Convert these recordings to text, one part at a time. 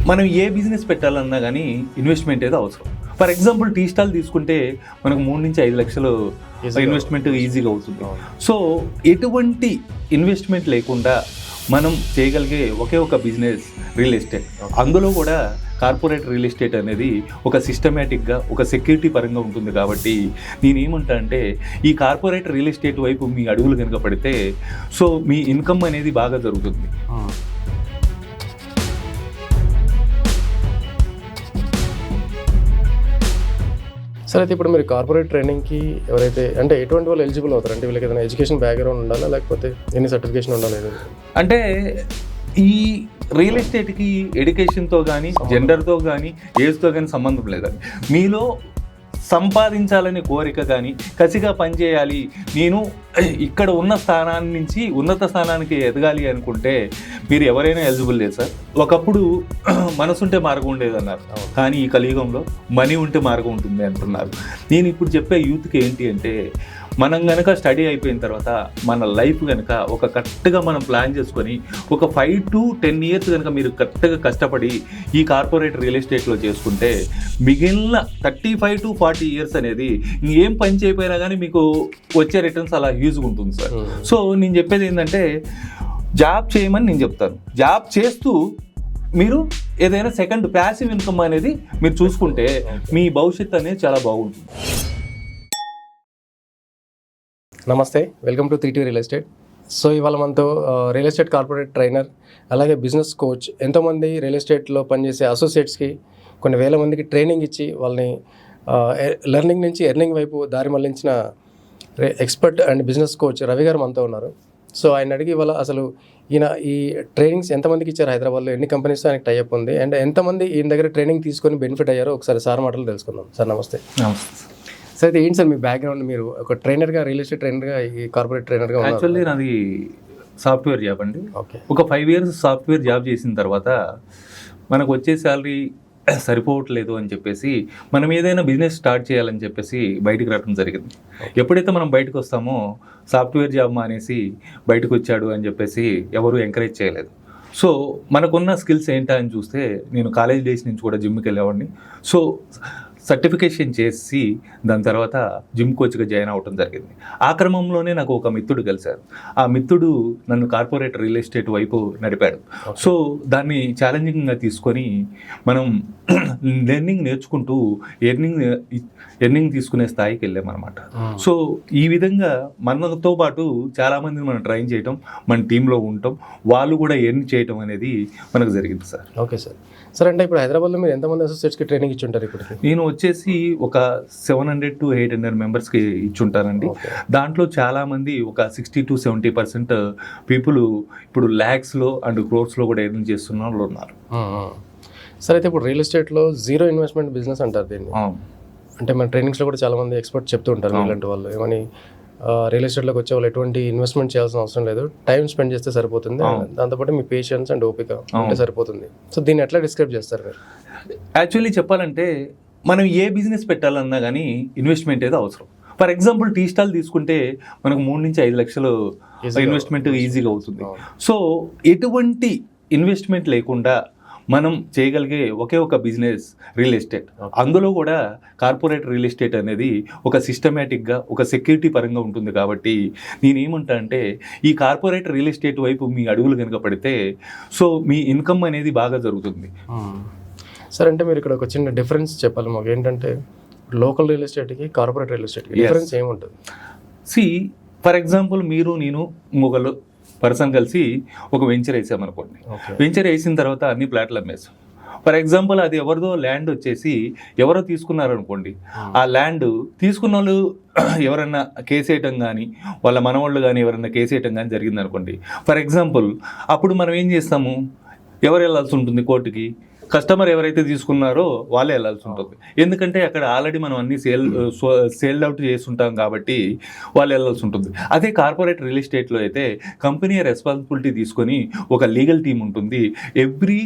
మనం ఏ బిజినెస్ పెట్టాలన్నా కానీ ఇన్వెస్ట్మెంట్ ఏదో అవసరం. ఫర్ ఎగ్జాంపుల్ టీ స్టాల్ తీసుకుంటే మనకు 3 నుంచి 5 లక్షలు ఇన్వెస్ట్మెంట్ ఈజీగా అవుతుంది. సో ఎటువంటి ఇన్వెస్ట్మెంట్ లేకుండా మనం చేయగలిగే ఒకే ఒక బిజినెస్ రియల్ ఎస్టేట్. అందులో కూడా కార్పొరేట్ రియల్ ఎస్టేట్ అనేది ఒక సిస్టమేటిక్గా ఒక సెక్యూరిటీ పరంగా ఉంటుంది. కాబట్టి నేనేమంటా అంటే ఈ కార్పొరేట్ రియల్ ఎస్టేట్ వైపు మీ అడుగులు కనుక పడితే సో మీ ఇన్కమ్ అనేది బాగా జరుగుతుంది. సరే, అయితే ఇప్పుడు మీరు కార్పొరేట్ ట్రైనింగ్కి ఎవరైతే అంటే ఎటువంటి వాళ్ళు ఎలిజిబుల్ అవుతారు? అంటే వీళ్ళకి ఏదైనా ఎడ్యుకేషన్ బ్యాక్గ్రౌండ్ ఉండాలా, లేకపోతే ఎన్ని సర్టిఫికేషన్ ఉండాలి? అంటే ఈ రియల్ ఎస్టేట్కి ఎడ్యుకేషన్తో కానీ జెండర్తో కానీ ఏజ్తో కానీ సంబంధం లేదండి. మీలో సంపాదించాలనే కోరిక కానీ కసిగా పనిచేయాలి, నేను ఇక్కడ ఉన్న స్థానాన్ని నుంచి ఉన్నత స్థానానికి ఎదగాలి అనుకుంటే మీరు ఎవరైనా ఎలిజిబుల్ లేదు సార్. ఒకప్పుడు మనసుంటే మార్గం ఉండేదన్నారు, కానీ ఈ కలియుగంలో మనీ ఉంటే మార్గం ఉంటుంది అంటున్నారు. నేను ఇప్పుడు చెప్పే యూత్కి ఏంటి అంటే మనం కనుక స్టడీ అయిపోయిన తర్వాత మన లైఫ్ కనుక ఒక కరెక్ట్గా మనం ప్లాన్ చేసుకొని ఒక 5 to 10 years కనుక మీరు కరెక్ట్గా కష్టపడి ఈ కార్పొరేట్ రియల్ ఎస్టేట్లో చేసుకుంటే మిగిలిన 35 to 40 years అనేది ఇంకేం పని చేయకపోయినా కానీ మీకు వచ్చే రిటర్న్స్ అలా హ్యూజ్గా ఉంటుంది సార్. సో నేను చెప్పేది ఏంటంటే జాబ్ చేయమని నేను చెప్తాను. జాబ్ చేస్తూ మీరు ఏదైనా సెకండ్ ప్యాసివ్ ఇన్కమ్ అనేది మీరు చూసుకుంటే మీ భవిష్యత్తు అనేది చాలా బాగుంటుంది. నమస్తే, welcome to 3T real estate. So ఇవాళ మనతో రియల్ ఎస్టేట్ కార్పొరేట్ ట్రైనర్ అలాగే బిజినెస్ కోచ్, ఎంతోమంది రియల్ ఎస్టేట్లో పనిచేసే అసోసియేట్స్కి కొన్ని వేల మందికి ట్రైనింగ్ ఇచ్చి వాళ్ళని లెర్నింగ్ నుంచి ఎర్నింగ్ వైపు దారి మళ్లించిన expert and business coach Ravi garu మనతో ఉన్నారు. సో ఆయన అడిగి ఇవాళ అసలు ఈయన ఈ ట్రైనింగ్స్ ఎంతమందికి ఇచ్చారు, హైదరాబాద్లో ఎన్ని కంపెనీస్ ఆయనకి టైఅప్ ఉంది, అండ్ ఎంతమంది ఈయన దగ్గర ట్రైనింగ్ తీసుకొని బెనిఫిట్ అయ్యారో ఒకసారి సార్ మాటలు తెలుసుకుందాం. సార్ నమస్తే. సార్, అయితే ఏంటి సార్ మీ బ్యాక్గ్రౌండ్? మీరు ఒక ట్రైనర్గా, రియల్ ఎస్టేట్ ట్రైనర్గా, ఈ కార్పొరేట్ ట్రైనర్గా? యాక్చువల్లీ నాది సాఫ్ట్వేర్ జాబ్ అండి. ఓకే. ఒక 5 years సాఫ్ట్వేర్ జాబ్ చేసిన తర్వాత మనకు వచ్చే శాలరీ సరిపోవట్లేదు అని చెప్పేసి మనం ఏదైనా బిజినెస్ స్టార్ట్ చేయాలని చెప్పేసి బయటకు రావడం జరిగింది. ఎప్పుడైతే మనం బయటకు వస్తామో సాఫ్ట్వేర్ జాబ్ మానేసి బయటకు వచ్చాడు అని చెప్పేసి ఎవరు ఎంకరేజ్ చేయలేదు. సో మనకున్న స్కిల్స్ ఏంటా అని చూస్తే నేను కాలేజ్ డేస్ నుంచి కూడా జిమ్కి వెళ్ళేవాడిని. సో సర్టిఫికేషన్ చేసి దాని తర్వాత జిమ్ కోచ్గా జాయిన్ అవ్వడం జరిగింది. ఆ క్రమంలోనే నాకు ఒక మిత్రుడు కలిశారు. ఆ మిత్రుడు నన్ను కార్పొరేట్ రియల్ ఎస్టేట్ వైపు నడిపాడు. సో దాన్ని ఛాలెంజింగ్గా తీసుకొని మనం లెర్నింగ్ నేర్చుకుంటూ ఎర్నింగ్ తీసుకునే స్థాయికి వెళ్ళామన్నమాట. సో ఈ విధంగా మనతో పాటు చాలామందిని మనం ట్రైన్ చేయటం, మన టీంలో ఉండటం, వాళ్ళు కూడా ఎర్న్ చేయటం అనేది మనకు జరిగింది సార్. Okay sir. సార్, అంటే ఇప్పుడు హైదరాబాద్లో మీరు ఎంతమంది అసోసియేట్స్కి ట్రైనింగ్ ఇచ్చుంటారు? ఇప్పుడు నేను వచ్చేసి ఒక 700 to 800 మెంబర్స్కి ఇచ్చుంటానండి. దాంట్లో చాలామంది ఒక 60 to 70% పీపుల్ ఇప్పుడు ల్యాక్స్లో అండ్ క్రోర్స్లో కూడా ఎర్న్ చేస్తున్న వాళ్ళు ఉన్నారు. సార్, అయితే ఇప్పుడు రియల్ ఎస్టేట్లో జీరో ఇన్వెస్ట్మెంట్ బిజినెస్ అంటారు దీన్ని. అంటే మన ట్రైనింగ్స్లో కూడా చాలామంది ఎక్స్పర్ట్ చెప్తూ ఉంటారు, ఇలాంటి వాళ్ళు ఏమని రియల్ ఎస్టేట్లోకి వచ్చే వాళ్ళు ఎటువంటి ఇన్వెస్ట్మెంట్ చేయాల్సిన అవసరం లేదు, టైం స్పెండ్ చేస్తే సరిపోతుంది, దాంతోపాటు మీ పేషెన్స్ అండ్ ఓపిక ఉంటే సరిపోతుంది. సో దీన్ని ఎట్లా డిస్క్రైబ్ చేస్తారు మీరు? యాక్చువల్లీ చెప్పాలంటే మనం ఏ బిజినెస్ పెట్టాలన్నా కానీ ఇన్వెస్ట్మెంట్ ఏదో అవసరం. ఫర్ ఎగ్జాంపుల్ టీ స్టాల్ తీసుకుంటే మనకు 3 నుంచి 5 లక్షలు ఇన్వెస్ట్మెంట్ ఈజీగా అవుతుంది. సో ఎటువంటి ఇన్వెస్ట్మెంట్ లేకుండా మనం చేయగలిగే ఒకే ఒక బిజినెస్ రియల్ ఎస్టేట్. అందులో కూడా కార్పొరేట్ రియల్ ఎస్టేట్ అనేది ఒక సిస్టమేటిక్గా ఒక సెక్యూరిటీ పరంగా ఉంటుంది. కాబట్టి నేనేమంటా అంటే ఈ కార్పొరేట్ రియల్ ఎస్టేట్ వైపు మీ అడుగులు కనుక పడితే సో మీ ఇన్కమ్ అనేది బాగా జరుగుతుంది. సార్, అంటే మీరు ఇక్కడ ఒక చిన్న డిఫరెన్స్ చెప్పాలి మాకు. ఏంటంటే లోకల్ రియల్ ఎస్టేట్కి కార్పొరేట్ రియల్ ఎస్టేట్కి డిఫరెన్స్ ఏముంటుంది? ఫర్ ఎగ్జాంపుల్ మీరు నేను ఇంకొకరు పర్సన్ కలిసి ఒక వెంచర్ వేసామనుకోండి. వెంచర్ వేసిన తర్వాత అన్ని ప్లాట్లు అమ్మేసాం. ఫర్ ఎగ్జాంపుల్ అది ఎవరిదో ల్యాండ్ వచ్చేసి ఎవరో తీసుకున్నారనుకోండి. ఆ ల్యాండ్ తీసుకున్న వాళ్ళు ఎవరన్నా కేసేయటం కానీ వాళ్ళ మనవాళ్ళు కానీ ఎవరన్నా కేసేయటం కానీ జరిగిందనుకోండి. ఫర్ ఎగ్జాంపుల్ అప్పుడు మనం ఏం చేస్తాము, ఎవరు వెళ్ళాల్సి ఉంటుంది కోర్టుకి? కస్టమర్ ఎవరైతే తీసుకున్నారో వాళ్ళే వెళ్ళాల్సి ఉంటుంది. ఎందుకంటే అక్కడ ఆల్రెడీ మనం అన్ని సేల్ అవుట్ చేస్తుంటాం కాబట్టి వాళ్ళు వెళ్ళాల్సి ఉంటుంది. అదే కార్పొరేట్ రియల్ ఎస్టేట్లో అయితే కంపెనీ రెస్పాన్సిబిలిటీ తీసుకొని ఒక లీగల్ టీం ఉంటుంది. ఎవ్రీ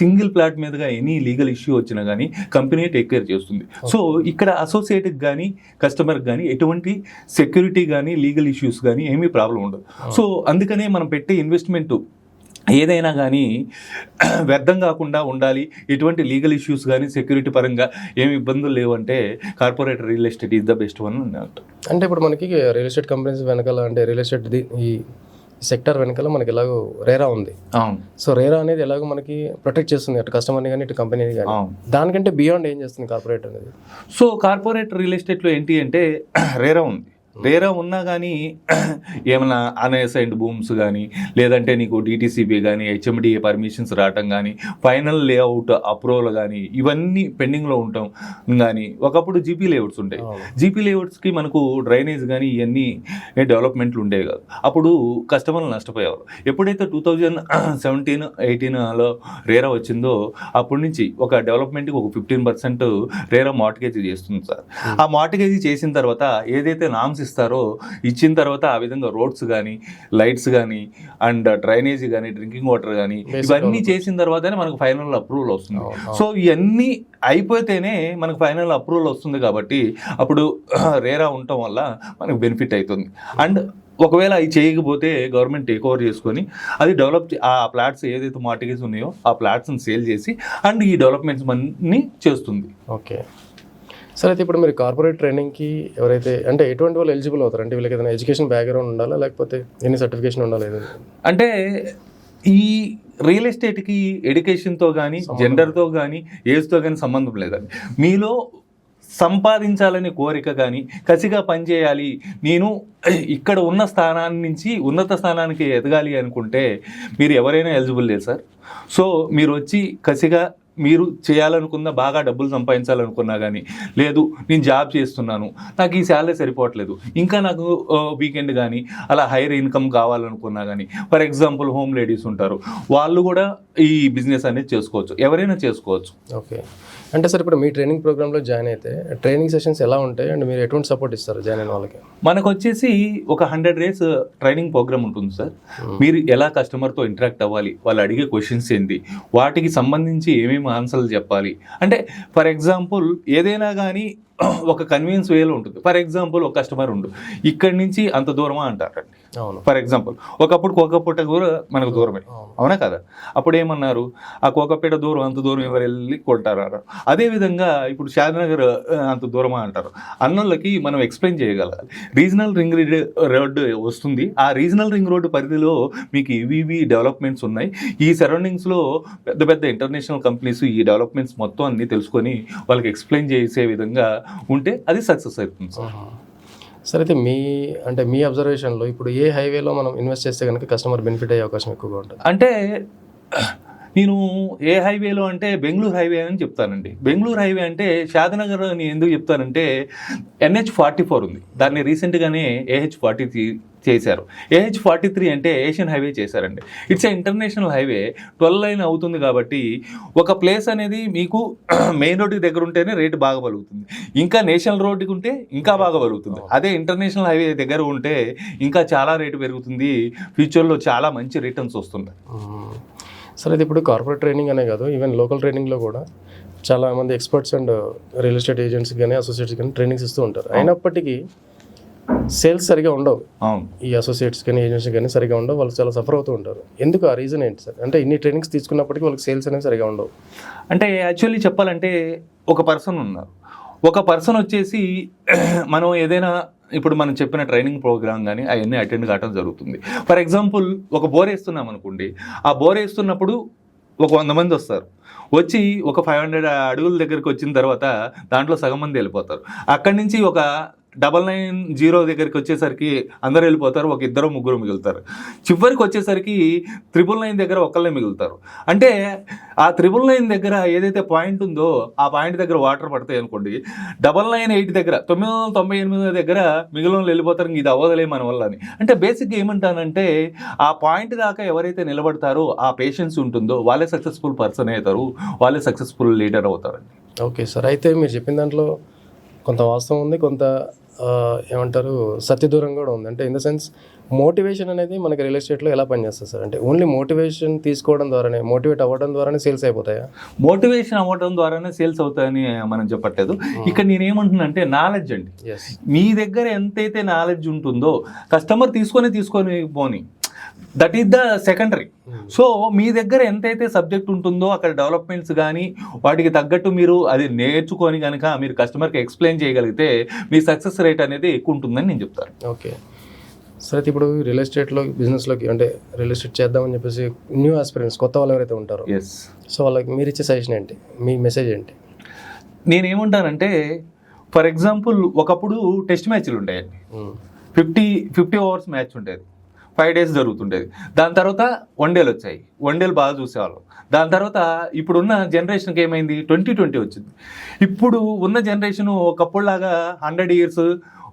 సింగిల్ ప్లాట్ మీదుగా ఎనీ లీగల్ ఇష్యూ వచ్చినా కానీ కంపెనీ టేక్ కేర్ చేస్తుంది. సో ఇక్కడ అసోసియేట్కి కానీ కస్టమర్కి కానీ ఎటువంటి సెక్యూరిటీ కానీ లీగల్ ఇష్యూస్ కానీ ఏమీ ప్రాబ్లం ఉండదు. సో అందుకనే మనం పెట్టే ఇన్వెస్ట్మెంట్ ఏదైనా కానీ వ్యర్థం కాకుండా ఉండాలి, ఎటువంటి లీగల్ ఇష్యూస్ కానీ సెక్యూరిటీ పరంగా ఏమి ఇబ్బందులు లేవంటే corporate real estate is the best one అన్నట్టు. అంటే ఇప్పుడు మనకి రియల్ ఎస్టేట్ కంపెనీస్ వెనకాల అంటే రియల్ ఎస్టేట్ ఈ సెక్టర్ వెనకాల మనకి ఎలాగో రేరా ఉంది. అవును. సో రేరా అనేది ఎలాగో మనకి ప్రొటెక్ట్ చేస్తుంది అటు కస్టమర్ని కానీ ఇటు కంపెనీని కానీ. దానికంటే బియాండ్ ఏం చేస్తుంది కార్పొరేట్ అనేది? సో కార్పొరేట్ రియల్ ఎస్టేట్లో ఏంటి అంటే రేరా ఉంది. రేరా ఉన్నా కానీ ఏమైనా అన్అసైన్డ్ భూమ్స్ కానీ, లేదంటే నీకు డిటీసీబీ కానీ, హెచ్ఎండిఏ పర్మిషన్స్ రావటం కానీ, ఫైనల్ లేఅవుట్ అప్రూవల్ కానీ, ఇవన్నీ పెండింగ్లో ఉంటాం. కానీ ఒకప్పుడు జీపీ లేఅవుట్స్ ఉంటాయి. జీపీ లేఅవుట్స్కి మనకు డ్రైనేజ్ కానీ ఇవన్నీ డెవలప్మెంట్లు ఉండేవి కాదు. అప్పుడు కస్టమర్లు నష్టపోయేవారు. ఎప్పుడైతే 2017-18లో రేరా వచ్చిందో అప్పటి నుంచి ఒక డెవలప్మెంట్కి ఒక 15% రేరా మార్టిగేజ్ చేస్తుంది సార్. ఆ మార్టిగేజ్ చేసిన తర్వాత ఏదైతే నామ్స్ ఇస్తారో ఇచ్చిన తర్వాత ఆ విధంగా రోడ్స్ కానీ, లైట్స్ కానీ, అండ్ డ్రైనేజ్ కానీ, డ్రింకింగ్ వాటర్ కానీ ఇవన్నీ చేసిన తర్వాతనే మనకు ఫైనల్ అప్రూవల్ వస్తుంది. సో ఇవన్నీ అయిపోతేనే మనకు ఫైనల్ అప్రూవల్ వస్తుంది. కాబట్టి అప్పుడు రేరా ఉండటం వల్ల మనకు బెనిఫిట్ అవుతుంది. అండ్ ఒకవేళ అవి చేయకపోతే గవర్నమెంట్ టేక్ ఓవర్ చేసుకొని అది డెవలప్ ఆ ప్లాట్స్ ఏదైతే మార్టిగేజ్ ఉన్నాయో ఆ ప్లాట్స్ని సేల్ చేసి అండ్ ఈ డెవలప్మెంట్స్ అన్ని చేస్తుంది. ఓకే సార్, అయితే ఇప్పుడు మీరు కార్పొరేట్ ట్రైనింగ్కి ఎవరైతే అంటే ఎటువంటి వాళ్ళు ఎలిజిబుల్ అవుతారు? అంటే వీళ్ళకి ఏదైనా ఎడ్యుకేషన్ బ్యాక్గ్రౌండ్ ఉండాలా, లేకపోతే ఎన్ని సర్టిఫికేషన్ ఉండాలి? అంటే ఈ రియల్ ఎస్టేట్కి ఎడ్యుకేషన్తో కానీ, జెండర్తో కానీ, ఏజ్తో కానీ సంబంధం లేదండి. మీలో సంపాదించాలనే కోరిక కానీ, కసిగా పనిచేయాలి, నేను ఇక్కడ ఉన్న స్థానాన్ని నుంచి ఉన్నత స్థానానికి ఎదగాలి అనుకుంటే మీరు ఎవరైనా ఎలిజిబుల్ లేదు సార్. సో మీరు వచ్చి కసిగా మీరు చేయాలనుకున్న బాగా డబ్బులు సంపాదించాలనుకున్నా కానీ, లేదు నేను జాబ్ చేస్తున్నాను, నాకు ఈ శాలరీ సరిపోవట్లేదు, ఇంకా నాకు వీకెండ్ కానీ అలా హైయర్ ఇన్కమ్ కావాలనుకున్నా కానీ, ఫర్ ఎగ్జాంపుల్ హోమ్ లేడీస్ ఉంటారు, వాళ్ళు కూడా ఈ బిజినెస్ అనేది చేసుకోవచ్చు, ఎవరైనా చేసుకోవచ్చు. ఓకే, అంటే సార్ ఇప్పుడు మీ ట్రైనింగ్ ప్రోగ్రామ్లో జాయిన్ అయితే ట్రైనింగ్ సెషన్స్ ఎలా ఉంటాయి అండ్ మీరు ఎటువంటి సపోర్ట్ ఇస్తారు జాయిన్ అయిన వాళ్ళకి? మనకు వచ్చేసి ఒక 100 days ట్రైనింగ్ ప్రోగ్రామ్ ఉంటుంది సార్. మీరు ఎలా కస్టమర్తో ఇంటరాక్ట్ అవ్వాలి, వాళ్ళు అడిగే క్వశ్చన్స్ ఏంటి, వాటికి సంబంధించి ఏమేమి ఆన్సర్లు చెప్పాలి. అంటే ఫర్ ఎగ్జాంపుల్ ఏదైనా కానీ ఒక కన్వీనియన్స్ వేలో ఉంటుంది. ఫర్ ఎగ్జాంపుల్ ఒక కస్టమర్ ఉండు ఇక్కడి నుంచి అంత దూరమా అంటారండి. ఫర్ ఎగ్జాంపుల్ ఒకప్పుడు కోకపేట కూడా మనకు దూరమే, అవునా కదా? అప్పుడు ఏమన్నారు, ఆ కోకపేట దూరం అంత దూరం ఎవరు వెళ్ళి కొంటారు. అదేవిధంగా ఇప్పుడు షాద్నగర్ అంత దూరమా అంటారు. అన్నోళ్ళకి మనం ఎక్స్ప్లెయిన్ చేయగలగాలి. రీజనల్ రింగ్ రోడ్డు వస్తుంది, ఆ రీజనల్ రింగ్ రోడ్డు పరిధిలో మీకు ఇవి డెవలప్మెంట్స్ ఉన్నాయి, ఈ సరౌండింగ్స్లో పెద్ద పెద్ద ఇంటర్నేషనల్ కంపెనీస్ ఈ డెవలప్మెంట్స్ మొత్తం అన్ని తెలుసుకొని వాళ్ళకి ఎక్స్ప్లెయిన్ చేసే విధంగా ఉంటే అది సక్సెస్ అవుతుంది సార్. సరే, అయితే మీ అబ్జర్వేషన్లో ఇప్పుడు ఏ హైవేలో మనం ఇన్వెస్ట్ చేస్తే కనుక కస్టమర్ బెనిఫిట్ అయ్యే అవకాశం ఎక్కువగా ఉంటుంది? అంటే నేను ఏ హైవేలో అంటే బెంగళూరు హైవే అని చెప్తానండి. బెంగళూరు హైవే అంటే షాద్నగర్ అని ఎందుకు చెప్తానంటే NH44 ఉంది, దాన్ని రీసెంట్గానే AH43 చేశారు. AH43 అంటే ఏషియన్ హైవే చేశారండి. It's a international highway, 12 lane అవుతుంది. కాబట్టి ఒక ప్లేస్ అనేది మీకు మెయిన్ రోడ్డుకి దగ్గర ఉంటేనే రేటు బాగా పలుకుతుంది, ఇంకా నేషనల్ రోడ్డుకి ఉంటే ఇంకా బాగా పలుకుతుంది. అదే ఇంటర్నేషనల్ హైవే దగ్గర ఉంటే ఇంకా చాలా రేటు పెరుగుతుంది, ఫ్యూచర్లో చాలా మంచి రిటర్న్స్ వస్తుంది. సరే, ఇది ఇప్పుడు కార్పొరేట్ ట్రైనింగ్ అనే కాదు, ఈవెన్ లోకల్ ట్రైనింగ్లో కూడా చాలామంది experts and real estate agents కానీ అసోసియేట్స్ కానీ ట్రైనింగ్స్ ఇస్తూ ఉంటారు. అయినప్పటికీ సేల్స్ సరిగా ఉండవు. ఈ అసోసియేట్స్ కానీ ఏజెంట్స్ కానీ సరిగా ఉండవు, వాళ్ళు చాలా సఫర్ అవుతూ ఉంటారు. ఎందుకు, ఆ రీజన్ ఏంటి సార్? అంటే ఇన్ని ట్రైనింగ్స్ తీసుకున్నప్పటికీ వాళ్ళకి సేల్స్ అనేవి సరిగా ఉండవు. అంటే యాక్చువల్లీ చెప్పాలంటే ఒక పర్సన్ ఉన్నారు, ఒక పర్సన్ వచ్చేసి మనం ఏదైనా ఇప్పుడు మనం చెప్పిన ట్రైనింగ్ ప్రోగ్రామ్ కానీ అవన్నీ అటెండ్ కావడం జరుగుతుంది. ఫర్ ఎగ్జాంపుల్ ఒక బోర్ వేస్తున్నాం అనుకోండి, ఆ బోర్ వేస్తున్నప్పుడు ఒక 100 మంది వస్తారు, వచ్చి ఒక 500 అడుగుల దగ్గరికి వచ్చిన తర్వాత దాంట్లో సగం మంది వెళ్ళిపోతారు. అక్కడి నుంచి ఒక 990 దగ్గరికి వచ్చేసరికి అందరూ వెళ్ళిపోతారు, ఒక 2-3 మిగులుతారు. చివరికి వచ్చేసరికి 999 దగ్గర ఒకళ్ళే మిగులుతారు. అంటే ఆ 999 దగ్గర ఏదైతే పాయింట్ ఉందో ఆ పాయింట్ దగ్గర వాటర్ పడతాయి అనుకోండి, 998 దగ్గర 998 దగ్గర మిగిలిన వెళ్ళిపోతారు, ఇది అవ్వదలే మన వల్ల అని. అంటే బేసిక్గా ఏమంటానంటే ఆ పాయింట్ దాకా ఎవరైతే నిలబడతారో ఆ పేషెన్స్ ఉంటుందో వాళ్ళే సక్సెస్ఫుల్ పర్సన్ అవుతారు, వాళ్ళే సక్సెస్ఫుల్ లీడర్ అవుతారండి. ఓకే సార్, అయితే మీరు చెప్పిన దాంట్లో కొంత వాస్తవం ఉంది, కొంత ఏమంటారు సత్యదూరం కూడా ఉంది. అంటే ఇన్ ద సెన్స్ మోటివేషన్ అనేది మనకి రియల్ ఎస్టేట్లో ఎలా పనిచేస్తుంది సార్? అంటే ఓన్లీ మోటివేషన్ తీసుకోవడం ద్వారానే, మోటివేట్ అవ్వడం ద్వారానే సేల్స్ అయిపోతాయా? మోటివేషన్ అవ్వడం ద్వారానే సేల్స్ అవుతాయని మనం చెప్పట్లేదు. ఇక్కడ నేనేమంటున్నా అంటే నాలెడ్జ్ అండి. మీ దగ్గర ఎంతైతే నాలెడ్జ్ ఉంటుందో కస్టమర్ తీసుకొని పోని, that is the secondary. So మీ దగ్గర ఎంతైతే సబ్జెక్ట్ ఉంటుందో అక్కడ డెవలప్మెంట్స్ కానీ వాటికి తగ్గట్టు మీరు అది నేర్చుకొని కనుక మీరు కస్టమర్కి ఎక్స్ప్లెయిన్ చేయగలిగితే మీ సక్సెస్ రేట్ అనేది ఎక్కువ ఉంటుందని నేను చెప్తాను. ఓకే సరే, అయితే ఇప్పుడు రియల్ ఎస్టేట్లో బిజినెస్లోకి అంటే రియల్ ఎస్టేట్ చేద్దామని చెప్పేసి న్యూ ఆస్పిరెంట్స్ కొత్త వాళ్ళు ఎవరైతే ఉంటారో, ఎస్, సో వాళ్ళకి మీరు ఇచ్చే సజెషన్ ఏంటి, మీ మెసేజ్ ఏంటి? నేనేమంటానంటే ఫర్ ఎగ్జాంపుల్ ఒకప్పుడు టెస్ట్ మ్యాచ్లు ఉంటాయండి, 50 ఓవర్స్ మ్యాచ్ ఉండేది, 5 days జరుగుతుండేది. దాని తర్వాత వన్డేలు వచ్చాయి, వన్డేలు బాగా చూసేవాళ్ళం. దాని తర్వాత ఇప్పుడున్న జనరేషన్కి ఏమైంది, 2020 వచ్చింది. ఇప్పుడు ఉన్న జనరేషన్ ఒకప్పుడులాగా 100 years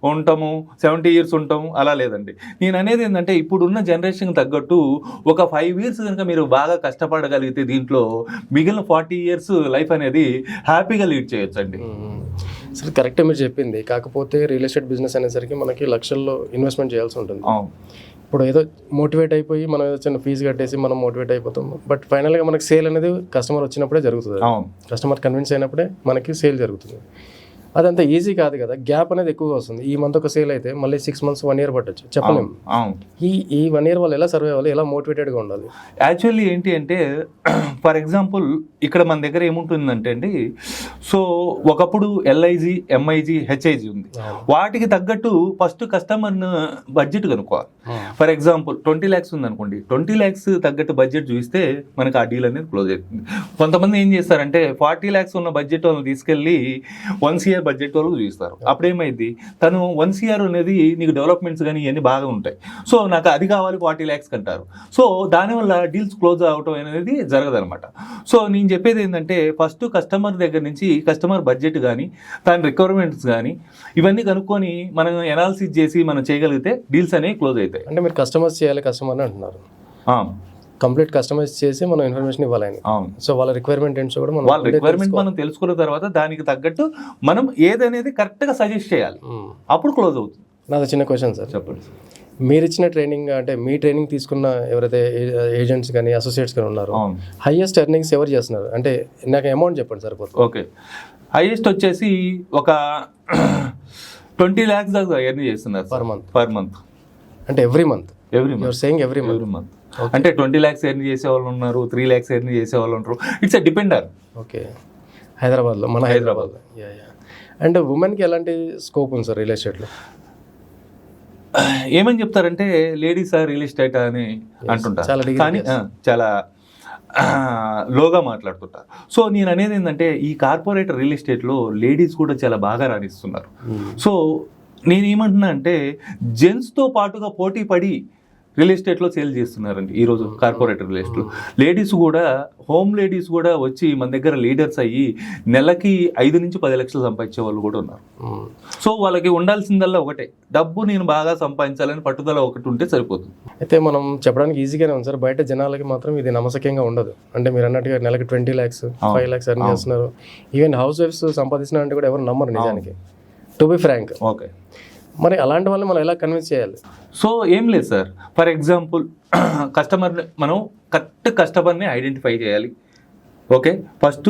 ఉంటాము, 70 years ఉంటాము అలా లేదండి. నేను అనేది ఏంటంటే ఇప్పుడున్న జనరేషన్కి తగ్గట్టు ఒక 5 years కనుక మీరు బాగా కష్టపడగలిగితే దీంట్లో మిగిలిన 40 years లైఫ్ అనేది హ్యాపీగా లీడ్ చేయొచ్చండి. సరే కరెక్టే మీరు చెప్పింది. కాకపోతే రియల్ ఎస్టేట్ బిజినెస్ అనేసరికి మనకి లక్షల్లో ఇన్వెస్ట్మెంట్ చేయాల్సి ఉంటుంది. ఇప్పుడు ఏదో మోటివేట్ అయిపోయి మనం ఏదో చిన్న ఫీజు కట్టేసి మనం మోటివేట్ అయిపోతాం. బట్ ఫైనల్గా మనకి సేల్ అనేది కస్టమర్ వచ్చినప్పుడే జరుగుతుంది. కస్టమర్ కన్విన్స్ అయినప్పుడే మనకి సేల్ జరుగుతుంది. అదంతా ఈజీ కాదు కదా, గ్యాప్ అనేది ఎక్కువగా వస్తుంది. ఈ మంత్ ఒక సేల్ అయితే మళ్ళీ 6 months 1 year పట్టచ్చు, చెప్పలేము. ఈ 1 year వాళ్ళు ఎలా సర్వే అవ్వాలి, ఎలా మోటివేటెడ్గా ఉండాలి? యాక్చువల్లీ ఏంటి అంటే ఫర్ ఎగ్జాంపుల్ ఇక్కడ మన దగ్గర ఏముంటుందంటే అండి, సో ఒకప్పుడు LIG, MIG, HIG ఉంది. వాటికి తగ్గట్టు ఫస్ట్ కస్టమర్ బడ్జెట్ కనుక్కోవాలి. ఫర్ ఎగ్జాంపుల్ 20 lakhs ఉంది అనుకోండి, 20 lakhs తగ్గట్టు బడ్జెట్ చూస్తే మనకి ఆ డీల్ అనేది క్లోజ్ అవుతుంది. కొంతమంది ఏం చేస్తారంటే 40 lakhs ఉన్న బడ్జెట్ వాళ్ళని తీసుకెళ్ళి 1 CR బడ్జెట్ వాళ్ళు చూపిస్తారు. అప్పుడేమైంది, తను 1 CR అనేది నీకు డెవలప్మెంట్స్ కానీ ఇవన్నీ బాగా ఉంటాయి, సో నాకు అది కావాలి 40 lakhs అంటారు. సో దానివల్ల డీల్స్ క్లోజ్ అవటం అనేది జరగదనమాట. సో నేను చెప్పేది ఏంటంటే ఫస్ట్ కస్టమర్ దగ్గర నుంచి కస్టమర్ బడ్జెట్ కానీ దాని రిక్వైర్మెంట్స్ కానీ ఇవన్నీ కనుక్కొని మనం ఎనాలిసిస్ చేసి మనం చేయగలిగితే డీల్స్ అనేవి క్లోజ్ అవుతాయి. అంటే మీరు కస్టమైజ్ చేయాలి కస్టమర్ని అంటున్నారు, కంప్లీట్ కస్టమైజ్ చేసి మనం ఇన్ఫర్మేషన్ ఇవ్వాలని. సో వాళ్ళ రిక్వైర్మెంట్ ఏంటో కూడా వాళ్ళ రిక్వైర్మెంట్ మనం తెలుసుకున్న తర్వాత దానికి తగ్గట్టు మనం ఏదనేది కరెక్ట్గా సజెస్ట్ చేయాలి, అప్పుడు క్లోజ్ అవుతుంది. నాది చిన్న క్వశ్చన్ సార్, చెప్పండి. మీరు ఇచ్చిన ట్రైనింగ్ అంటే మీ ట్రైనింగ్ తీసుకున్న ఎవరైతే ఏజెంట్స్ కానీ అసోసియేట్స్ కానీ ఉన్నారో హైయెస్ట్ ఎర్నింగ్స్ ఎవరు చేస్తున్నారు? అంటే నాకు అమౌంట్ చెప్పండి సరిపోతుంది. ఓకే, హైయెస్ట్ వచ్చేసి ఒక 20 lakhs దాకా ఎర్న్ చేస్తున్నారు పర్ మంత్. అంటే every month saying every month అంటే 20 lakhs ఎర్న్ చేసే వాళ్ళు ఉన్నారు, 3 lakhs ఎర్న్ చేసే వాళ్ళు ఉంటారు. It's a డిపెండర్. ఓకే, హైదరాబాద్లో, మన హైదరాబాద్లో. అండ్ ఉమెన్కి ఎలాంటి స్కోప్ ఉంది సార్ రియల్ ఎస్టేట్లో? ఏమని చెప్తారంటే లేడీస్ ఆర్ రియల్ ఎస్టేట్ అని అంటుంటారు, కానీ చాలా లోగా మాట్లాడుతుంటారు. సో నేను అనేది ఏంటంటే ఈ కార్పొరేట్ రియల్ ఎస్టేట్లో లేడీస్ కూడా చాలా బాగా రాణిస్తున్నారు. సో నేను ఏమంటున్నా అంటే జెంట్స్తో పాటుగా పోటీ పడి రియల్ ఎస్టేట్లో సేల్ చేస్తున్నారండి ఈరోజు కార్పొరేట్ రియల్ ఎస్టేట్లో. లేడీస్ కూడా, హోమ్ లేడీస్ కూడా వచ్చి మన దగ్గర లీడర్స్ అయ్యి నెలకి 5 నుంచి 10 లక్షలు సంపాదించే వాళ్ళు కూడా ఉన్నారు. సో వాళ్ళకి ఉండాల్సిందల్లా ఒకటే, డబ్బు నేను బాగా సంపాదించాలని పట్టుదల ఒకటి ఉంటే సరిపోతుంది. అయితే మనం చెప్పడానికి ఈజీగానే ఉంది సార్, బయట జనాలకి మాత్రం ఇది నమ్మశక్యంగా ఉండదు. అంటే మీరు అన్నట్టుగా నెలకి 20 lakhs 5 lakhs ఎర్న్ చేస్తున్నారు. ఈవెన్ హౌస్ వైఫ్స్ సంపాదిస్తున్నారంటే కూడా ఎవరు నమ్మరు నిజానికి, టు బి ఫ్రాంక్. ఓకే, మరి అలాంటి వాళ్ళని మనం ఎలా కన్విన్స్ చేయాలి? సో ఏం లేదు సార్, ఫర్ ఎగ్జాంపుల్ కస్టమర్ని మనం కస్టమర్ని ఐడెంటిఫై చేయాలి. ఓకే, ఫస్ట్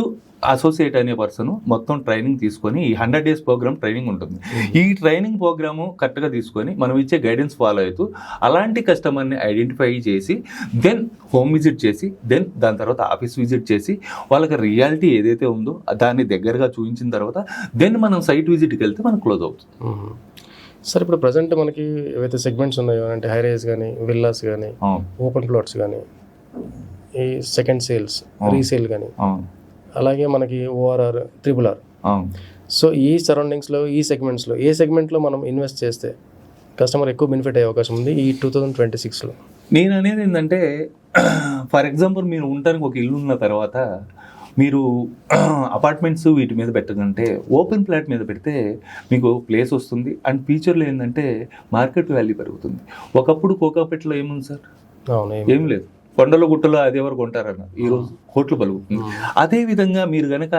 అసోసియేట్ అనే పర్సన్ మొత్తం ట్రైనింగ్ తీసుకొని ఈ 100 days ప్రోగ్రామ్ ట్రైనింగ్ ఉంటుంది. ఈ ట్రైనింగ్ ప్రోగ్రాము కరెక్ట్గా తీసుకొని మనం ఇచ్చే గైడెన్స్ ఫాలో అవుతూ అలాంటి కస్టమర్ని ఐడెంటిఫై చేసి దెన్ హోమ్ విజిట్ చేసి దెన్ దాని తర్వాత ఆఫీస్ విజిట్ చేసి వాళ్ళకి రియాలిటీ ఏదైతే ఉందో దాన్ని దగ్గరగా చూపించిన తర్వాత దెన్ మనం సైట్ విజిట్కి వెళ్తే మనకు క్లోజ్ అవుతుంది. సార్ ఇప్పుడు ప్రజెంట్ మనకి ఏవైతే సెగ్మెంట్స్ ఉన్నాయో అంటే హై రైజ్ కానీ, విల్లాస్ కానీ, ఓపెన్ ప్లాట్స్ కానీ, ఈ సెకండ్ సేల్స్, రీసేల్ కానీ, అలాగే మనకి ORR, RRR. సో ఈ సరౌండింగ్స్లో, ఈ సెగ్మెంట్స్లో ఏ సెగ్మెంట్లో మనం ఇన్వెస్ట్ చేస్తే కస్టమర్ ఎక్కువ బెనిఫిట్ అయ్యే అవకాశం ఉంది ఈ 2026లో? నేను అనేది ఏంటంటే ఫర్ ఎగ్జాంపుల్ మీరు ఉండడానికి ఒక ఇల్లు ఉన్న తర్వాత మీరు అపార్ట్మెంట్స్ వీటి మీద పెట్టకంటే ఓపెన్ ప్లాట్ మీద పెడితే మీకు ప్లేస్ వస్తుంది అండ్ ఫ్యూచర్లో ఏంటంటే మార్కెట్ వాల్యూ పెరుగుతుంది. ఒకప్పుడు కోకాపేటలో ఏముంది సార్, ఏం లేదు, కొండలు గుట్టలు అది ఎవరు కొంటారన్న ఈరోజు కోట్లు పలుకుతుంది. అదేవిధంగా మీరు కనుక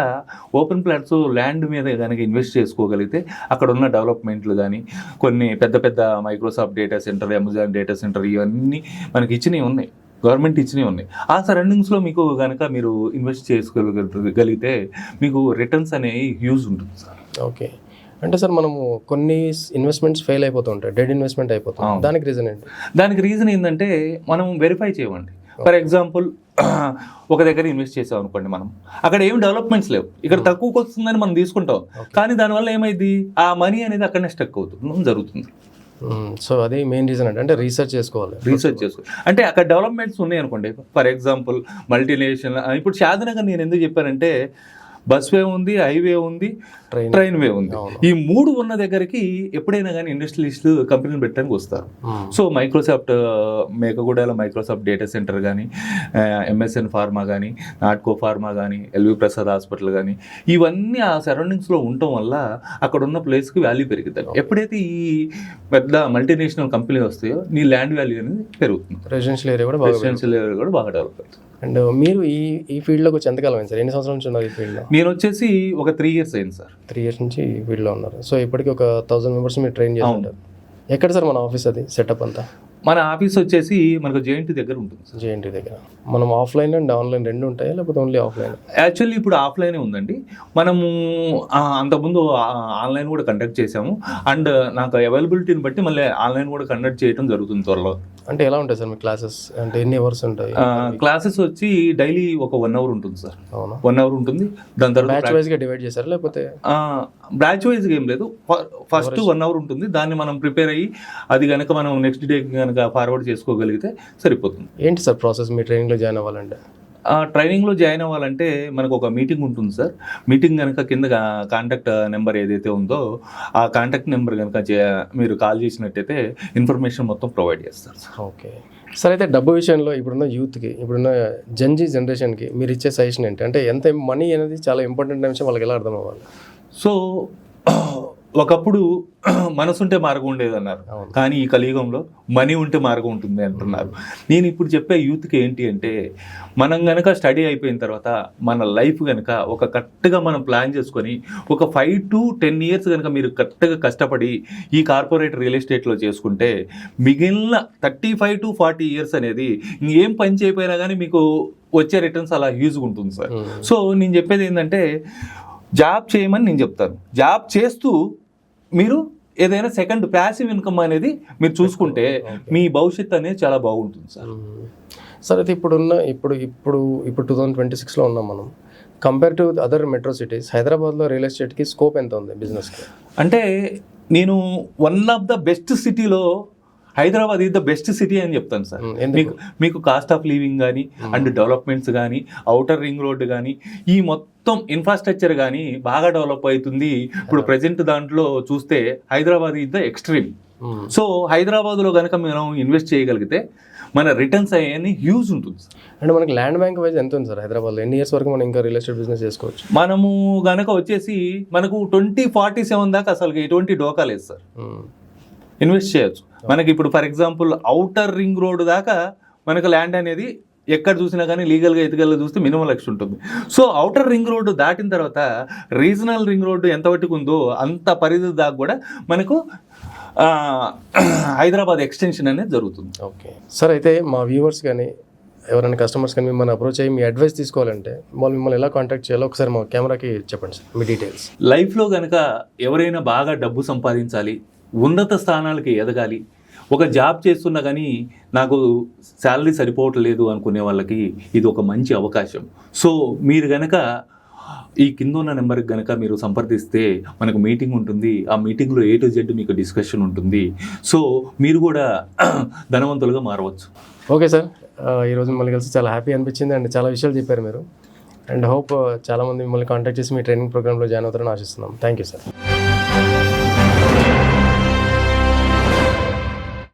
ఓపెన్ ప్లాట్స్ ల్యాండ్ మీద కనుక ఇన్వెస్ట్ చేసుకోగలిగితే అక్కడ ఉన్న డెవలప్మెంట్లు కానీ కొన్ని పెద్ద పెద్ద Microsoft data centre, Amazon data centre ఇవన్నీ మనకి ఇచ్చినవి ఉన్నాయి, గవర్నమెంట్ ఇచ్చినవి ఉన్నాయి. ఆ సరౌండింగ్స్లో మీకు కనుక మీరు ఇన్వెస్ట్ చేసుకోగలిగితే మీకు రిటర్న్స్ అనేవి హ్యూజ్ ఉంటుంది సార్. ఓకే, అంటే సార్ మనము కొన్ని ఇన్వెస్ట్మెంట్స్ ఫెయిల్ అయిపోతుంటాయి, డెడ్ ఇన్వెస్ట్మెంట్ అయిపోతుంది, దానికి రీజన్ ఏంటి? దానికి రీజన్ ఏంటంటే మనం వెరిఫై చేయమండి. ఫర్ ఎగ్జాంపుల్ ఒక దగ్గర ఇన్వెస్ట్ చేసాం అనుకోండి, మనం అక్కడ ఏం డెవలప్మెంట్స్ లేవు, ఇక్కడ తక్కువకి వస్తుందని మనం తీసుకుంటాం, కానీ దానివల్ల ఏమైంది, ఆ మనీ అనేది అక్కడనే స్టక్ అవుతుంది జరుగుతుంది. సో అది మెయిన్ రీజన్ అంటే రీసెర్చ్ చేసుకోవాలి. అంటే అక్కడ డెవలప్మెంట్స్ ఉన్నాయి అనుకోండి. ఫర్ ఎగ్జాంపుల్ మల్టీనేషనల్, ఇప్పుడు షాద్నగర్ నేను ఎందుకు చెప్పానంటే బస్ వే ఉంది, హైవే ఉంది, ట్రైన్ వే ఉంది. ఈ 3 ఉన్న దగ్గరికి ఎప్పుడైనా కానీ ఇండస్ట్రియలిస్టులు కంపెనీలు పెట్టడానికి వస్తారు. సో మైక్రోసాఫ్ట్ మేకగూడలో మైక్రోసాఫ్ట్ డేటా సెంటర్ కానీ, ఎంఎస్ఎన్ ఫార్మా కానీ, నాట్కో ఫార్మా కానీ, ఎల్వి ప్రసాద్ హాస్పిటల్ కానీ, ఇవన్నీ ఆ సరౌండింగ్స్లో ఉండటం వల్ల అక్కడ ఉన్న ప్లేస్కి వాల్యూ పెరుగుతుంది. ఎప్పుడైతే ఈ పెద్ద మల్టీనేషనల్ కంపెనీ వస్తాయో నీ ల్యాండ్ వాల్యూ అనేది పెరుగుతుంది, రెసిడెన్షియల్ ఏరియా కూడా బాగా డెవలప్ అవుతుంది. అండ్ మీరు ఈ ఫీల్డ్లోకి వచ్చి ఎంతకాలం అయింది సార్? ఎన్ని సంవత్సరాల నుంచి ఉన్నారు ఈ ఫీల్డ్లో? నేను వచ్చేసి ఒక 3 years అయింది సార్. 3 years నుంచి ఈ ఫీల్డ్లో ఉన్నారు. సో ఇప్పటికి ఒక 1000 members మీరు ట్రైన్ చేస్తుంటారు. ఎక్కడ సార్ మన ఆఫీస్ అది సెటప్ అంతా? మన ఆఫీస్ వచ్చేసి మనకు జేఎన్టీ దగ్గర ఉంటుంది సార్. జేఎన్టీ దగ్గర. మనం ఆఫ్లైన్ అండ్ ఆన్లైన్ రెండు ఉంటాయా, లేకపోతే ఓన్లీ ఆఫ్లైన్? యాక్చువల్లీ ఇప్పుడు ఆఫ్లైనే ఉందండి. మనము అంతకుముందు ఆన్లైన్ కూడా కండక్ట్ చేసాము, అండ్ నాకు అవైలబిలిటీని బట్టి మళ్ళీ ఆన్లైన్ కూడా కండక్ట్ చేయడం జరుగుతుంది త్వరలో. అంటే ఎలా ఉంటాయి సార్ మీ క్లాసెస్? అంటే ఎన్ని అవర్స్ ఉంటాయి? క్లాసెస్ వచ్చి డైలీ ఒక 1 hour ఉంటుంది సార్. అవునా? 1 hour ఉంటుంది. దాని తర్వాత బ్యాచ్ వైజ్గా డివైడ్ చేశారా, లేకపోతే? బ్యాచ్ వైజ్గా ఏం లేదు, ఫస్ట్ 1 hour ఉంటుంది. దాన్ని మనం ప్రిపేర్ అయ్యి అది కనుక మనం నెక్స్ట్ డే కనుక ఫార్వర్డ్ చేసుకోగలిగితే సరిపోతుంది. ఏంటి సార్ ప్రాసెస్ మీ ట్రైనింగ్లో జాయిన్ అవ్వాలంటే? ట్రైనింగ్లో జాయిన్ అవ్వాలంటే మనకు ఒక మీటింగ్ ఉంటుంది సార్. మీటింగ్ కనుక కింద కాంటాక్ట్ నెంబర్ ఏదైతే ఉందో ఆ కాంటాక్ట్ నెంబర్ కనుక మీరు కాల్ చేసినట్టయితే ఇన్ఫర్మేషన్ మొత్తం ప్రొవైడ్ చేస్తారు సార్. Okay sir. అయితే డబ్బు విషయంలో ఇప్పుడున్న యూత్కి, ఇప్పుడున్న జెన్జీ జనరేషన్కి మీరు ఇచ్చే సజెషన్ ఏంటి? అంటే ఎంత మనీ అనేది చాలా ఇంపార్టెంట్ విషయం వాళ్ళకి ఎలా అర్థం అవ్వాలి? సో ఒకప్పుడు మనసుంటే మార్గం ఉండేది అన్నారు, కానీ ఈ కలియుగంలో మనీ ఉంటే మార్గం ఉంటుంది అంటున్నారు. నేను ఇప్పుడు చెప్పే యూత్కి ఏంటి అంటే, మనం కనుక స్టడీ అయిపోయిన తర్వాత మన లైఫ్ కనుక ఒక కరెక్ట్గా మనం ప్లాన్ చేసుకొని ఒక 5 to 10 years కనుక మీరు కరెక్ట్గా కష్టపడి ఈ కార్పొరేట్ రియల్ ఎస్టేట్లో చేసుకుంటే మిగిలిన 35 to 40 years అనేది ఏం పని చేయకపోయినా కానీ మీకు వచ్చే రిటర్న్స్ అలా హ్యూజ్గా ఉంటుంది సార్. సో నేను చెప్పేది ఏంటంటే, జాబ్ చేయమని నేను చెప్తాను. జాబ్ చేస్తూ మీరు ఏదైనా సెకండ్ ప్యాసివ్ ఇన్కమ్ అనేది మీరు చూసుకుంటే మీ భవిష్యత్తు అనేది చాలా బాగుంటుంది సార్. సార్ అయితే ఇప్పుడు 2026లో ఉన్నాం మనం. Compare to other metro cities, హైదరాబాద్లో రియల్ ఎస్టేట్కి స్కోప్ ఎంత ఉంది బిజినెస్కి? అంటే నేను వన్ ఆఫ్ ద బెస్ట్ సిటీలో Hyderabad is the best city అని చెప్తాను సార్. మీకు కాస్ట్ ఆఫ్ లివింగ్ కానీ అండ్ డెవలప్మెంట్స్ కానీ, అవుటర్ రింగ్ రోడ్ కానీ, ఈ మొత్తం ఇన్ఫ్రాస్ట్రక్చర్ కానీ బాగా డెవలప్ అవుతుంది. ఇప్పుడు ప్రజెంట్ దాంట్లో చూస్తే Hyderabad is the extreme. So హైదరాబాద్లో కనుక మనం ఇన్వెస్ట్ చేయగలిగితే మన రిటర్న్స్ అయ్యని హ్యూజ్ ఉంటుంది. అంటే మనకి ల్యాండ్ బ్యాంక్ వైజ్ ఎంత ఉంది సార్ హైదరాబాద్లో? ఎన్ని ఇయర్స్ వరకు మనం ఇంకా రియల్ ఎస్టేట్ బిజినెస్ చేసుకోవచ్చు? మనము కనుక వచ్చేసి మనకు 2047 దాకా అసలు ఎటువంటి డోకా లేదు సార్, ఇన్వెస్ట్ చేయొచ్చు. మనకి ఇప్పుడు for example outer ring road దాకా మనకు ల్యాండ్ అనేది ఎక్కడ చూసినా కానీ లీగల్గా ఎథికల్గా చూస్తే మినిమం 1 లక్ష ఉంటుంది. సో అవుటర్ రింగ్ రోడ్డు దాటిన తర్వాత రీజనల్ రింగ్ రోడ్డు ఎంత వరకు ఉందో అంత పరిధి దాకా కూడా మనకు హైదరాబాద్ ఎక్స్టెన్షన్ అనేది జరుగుతుంది. Okay sir. అయితే మా వ్యూవర్స్ కానీ ఎవరైనా కస్టమర్స్ కానీ మిమ్మల్ని అప్రోచ్ అయ్యి మీ అడ్వైస్ తీసుకోవాలంటే వాళ్ళు మిమ్మల్ని ఎలా కాంటాక్ట్ చేయాలో ఒకసారి మా కెమెరాకి చెప్పండి సార్ మీ డీటెయిల్స్. లైఫ్లో కనుక ఎవరైనా బాగా డబ్బు సంపాదించాలి, ఉన్నత స్థానాలకి ఎదగాలి, ఒక జాబ్ చేస్తున్నా కానీ నాకు శాలరీ సరిపోవట్లేదు అనుకునే వాళ్ళకి ఇది ఒక మంచి అవకాశం. సో మీరు కనుక ఈ కింద ఉన్న నెంబర్కి కనుక మీరు సంప్రదిస్తే మనకు మీటింగ్ ఉంటుంది. ఆ మీటింగ్లో A to Z మీకు డిస్కషన్ ఉంటుంది. సో మీరు కూడా ధనవంతులుగా మారవచ్చు. ఓకే సార్, ఈరోజు మిమ్మల్ని కలిసి చాలా హ్యాపీ అనిపించింది అండ్ చాలా విషయాలు చెప్పారు మీరు. అండ్ హోప్ చాలామంది మిమ్మల్ని కాంటాక్ట్ చేసి మీ ట్రైనింగ్ ప్రోగ్రామ్లో జాయిన్ అవుతారని ఆశిస్తున్నాం. Thank you sir.